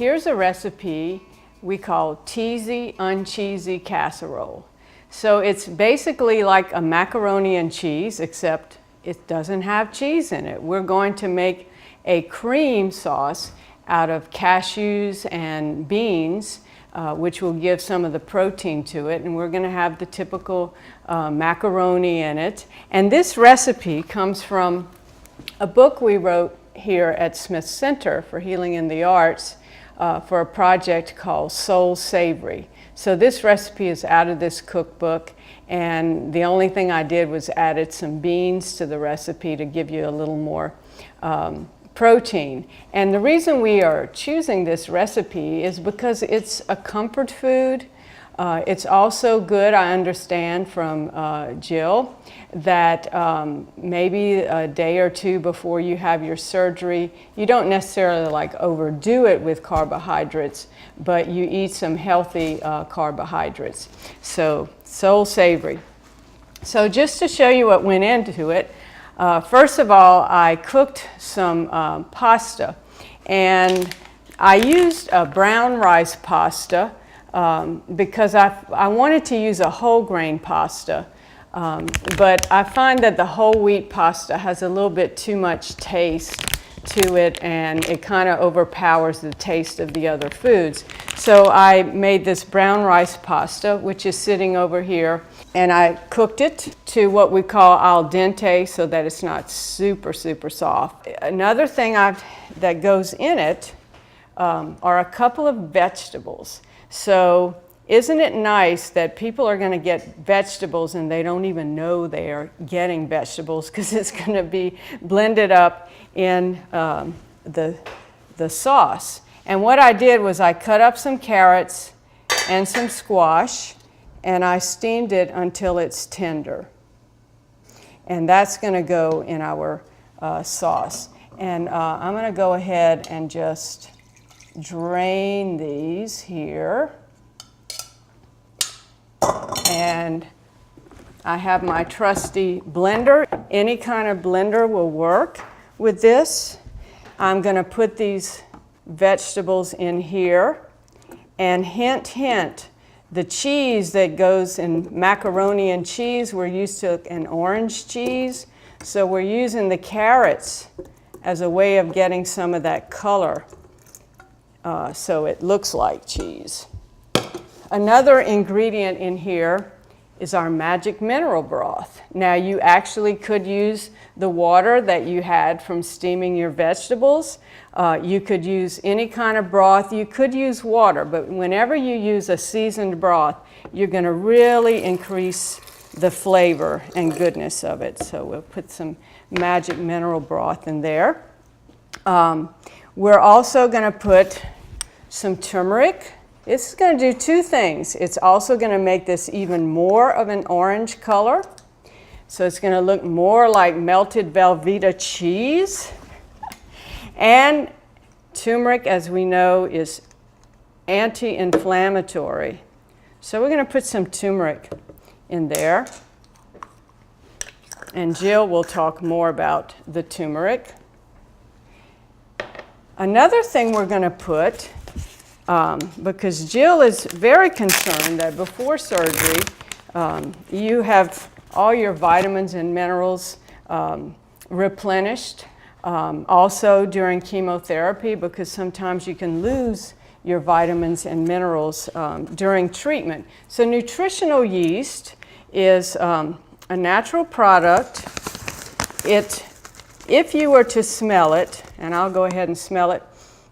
Here's a recipe we call Teasy UnCheesy Casserole. So it's basically like a macaroni and cheese, except it doesn't have cheese in it. We're going to make a cream sauce out of cashews and beans, which will give some of the protein to it. And we're going to have the typical macaroni in it. And this recipe comes from a book we wrote here at Smith Center for Healing in the Arts for a project called Soul Savory. So this recipe is out of this cookbook, and the only thing I did was added some beans to the recipe to give you a little more protein. And the reason we are choosing this recipe is because it's a comfort food. It's also good, I understand from Jill, that maybe a day or two before you have your surgery, you don't necessarily like overdo it with carbohydrates, but you eat some healthy carbohydrates. So, Soul Savory. So just to show you what went into it, first of all, I cooked some pasta, and I used a brown rice pasta because I wanted to use a whole grain pasta, but I find that the whole wheat pasta has a little bit too much taste to it, and it kind of overpowers the taste of the other foods. So I made this brown rice pasta, which is sitting over here, and I cooked it to what we call al dente so that it's not super soft. Another thing that goes in it are a couple of vegetables. So isn't it nice that people are going to get vegetables and they don't even know they are getting vegetables because it's going to be blended up in the sauce. And what I did was I cut up some carrots and some squash, and I steamed it until it's tender. And that's going to go in our sauce. And I'm going to go ahead and just drain these here. And I have my trusty blender. Any kind of blender will work with this. I'm going to put these vegetables in here. And hint, hint, the cheese that goes in macaroni and cheese, we're used to an orange cheese. So we're using the carrots as a way of getting some of that color so it looks like cheese. Another ingredient in here is our magic mineral broth. Now you actually could use the water that you had from steaming your vegetables. You could use any kind of broth. You could use water, but whenever you use a seasoned broth, you're going to really increase the flavor and goodness of it. So we'll put some magic mineral broth in there. We're also going to put some turmeric. It's going to do two things. It's also going to make this even more of an orange color. So it's going to look more like melted Velveeta cheese. And turmeric, as we know, is anti-inflammatory. So we're going to put some turmeric in there. And Jill will talk more about the turmeric. Another thing we're going to put, because Jill is very concerned that before surgery, you have all your vitamins and minerals replenished. Also during chemotherapy, because sometimes you can lose your vitamins and minerals during treatment. So nutritional yeast is a natural product. If you were to smell it, and I'll go ahead and smell it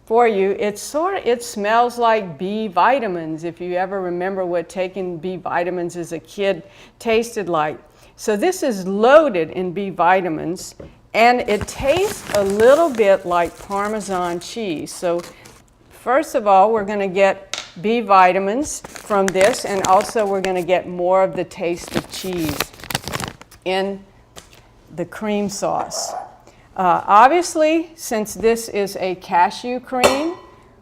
for you, it smells like B vitamins, if you ever remember what taking B vitamins as a kid tasted like. So this is loaded in B vitamins, and it tastes a little bit like Parmesan cheese. So first of all, we're going to get B vitamins from this, and also we're going to get more of the taste of cheese in the cream sauce. Obviously, since this is a cashew cream,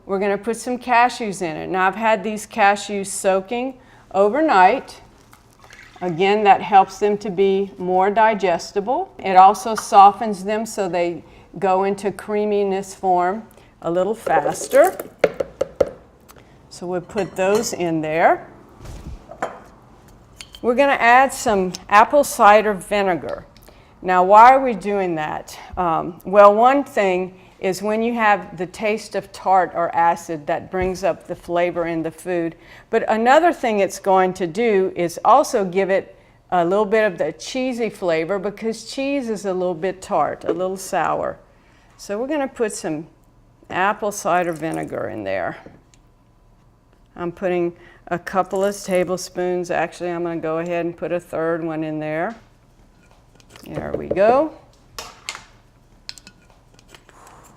we're going to put some cashews in it. Now, I've had these cashews soaking overnight. Again, that helps them to be more digestible. It also softens them so they go into creaminess form a little faster. So we'll put those in there. We're going to add some apple cider vinegar. Now, why are we doing that? Well, one thing is when you have the taste of tart or acid, that brings up the flavor in the food. But another thing it's going to do is also give it a little bit of the cheesy flavor, because cheese is a little bit tart, a little sour. So we're going to put some apple cider vinegar in there. I'm putting a couple of tablespoons. Actually, I'm going to go ahead and put a third one in there. There we go.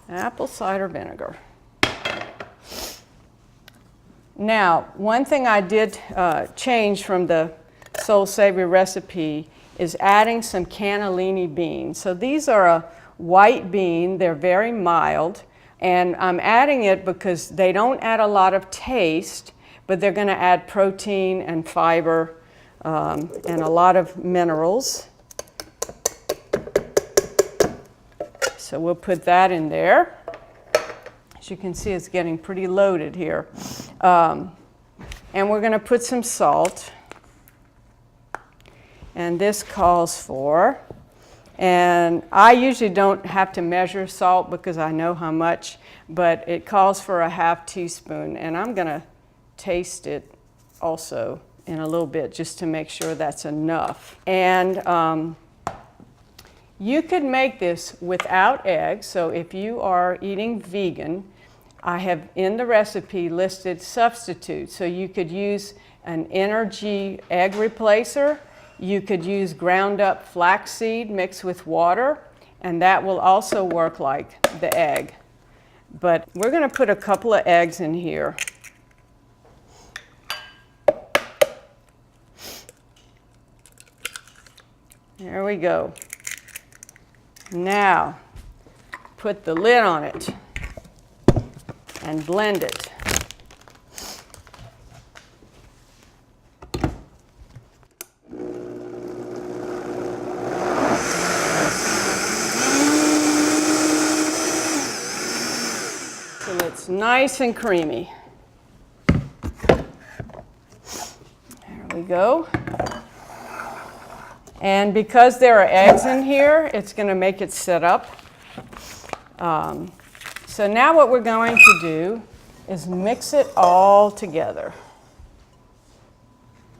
Apple cider vinegar. Now, one thing I did change from the Soul Savory recipe is adding some cannellini beans. So these are a white bean. They're very mild. And I'm adding it because they don't add a lot of taste, but they're going to add protein and fiber and a lot of minerals. So we'll put that in there. As you can see, it's getting pretty loaded here. And we're going to put some salt. And this calls for, and I usually don't have to measure salt because I know how much, but it calls for a ½ teaspoon. And I'm going to taste it also in a little bit just to make sure that's enough. And you could make this without eggs. So if you are eating vegan, I have in the recipe listed substitutes. So you could use an energy egg replacer. You could use ground up flaxseed mixed with water, and that will also work like the egg. But we're going to put a couple of eggs in here. There we go. Now, put the lid on it and blend it. So it's nice and creamy. There we go. And because there are eggs in here, it's going to make it sit up. So now what we're going to do is mix it all together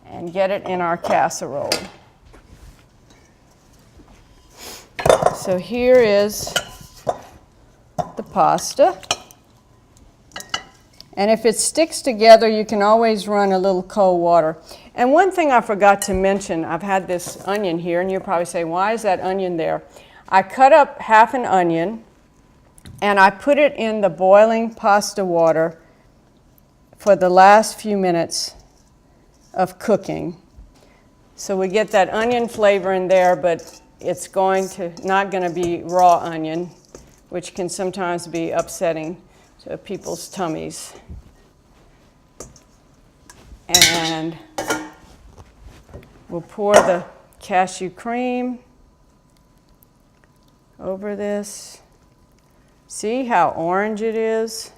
and get it in our casserole. So here is the pasta. And if it sticks together, you can always run a little cold water. And one thing I forgot to mention, I've had this onion here, and you'll probably say, why is that onion there? I cut up half an onion, and I put it in the boiling pasta water for the last few minutes of cooking. So we get that onion flavor in there, but it's not going to be raw onion, which can sometimes be upsetting to people's tummies. And we'll pour the cashew cream over this. See how orange it is?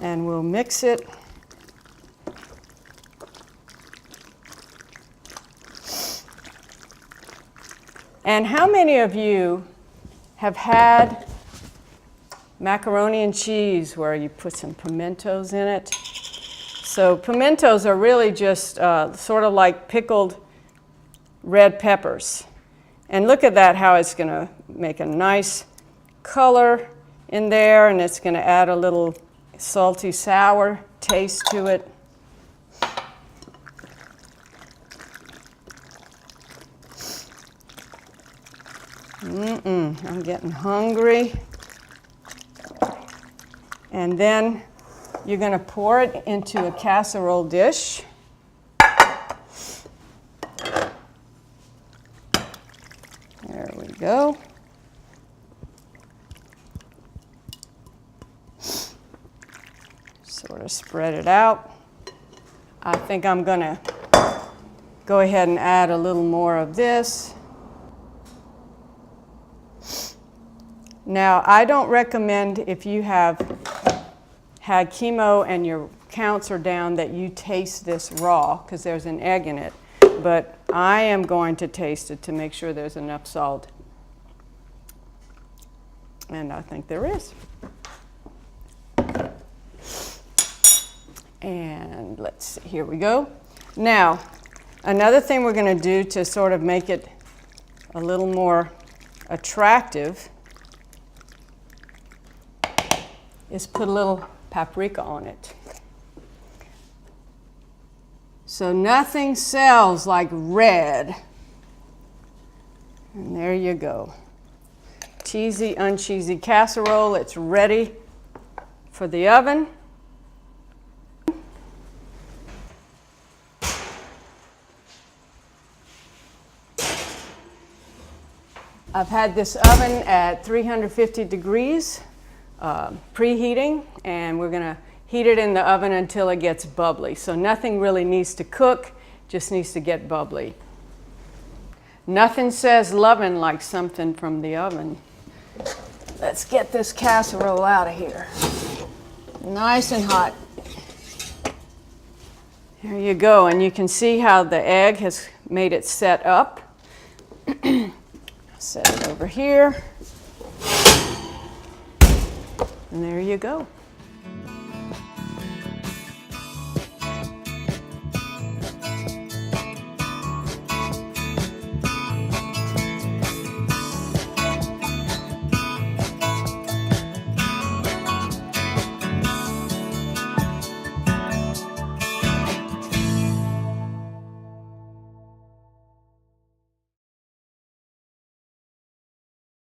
And we'll mix it. And how many of you have had macaroni and cheese where you put some pimentos in it? So pimentos are really just sort of like pickled red peppers. And look at that, how it's going to make a nice color in there, and it's going to add a little salty sour taste to it. I'm getting hungry. And then you're going to pour it into a casserole dish. There we go. Sort of spread it out. I think I'm going to go ahead and add a little more of this. Now, I don't recommend if you have had chemo and your counts are down that you taste this raw because there's an egg in it. But I am going to taste it to make sure there's enough salt. And I think there is. And let's see, here we go. Now, another thing we're going to do to sort of make it a little more attractive is put a little paprika on it. So nothing sells like red. And there you go. Teasy UnCheesy Casserole. It's ready for the oven. I've had this oven at 350 degrees, preheating, and we're going to heat it in the oven until it gets bubbly. So nothing really needs to cook, just needs to get bubbly. Nothing says loving like something from the oven. Let's get this casserole out of here. Nice and hot. There you go, and you can see how the egg has made it set up. Set it over here. And there you go.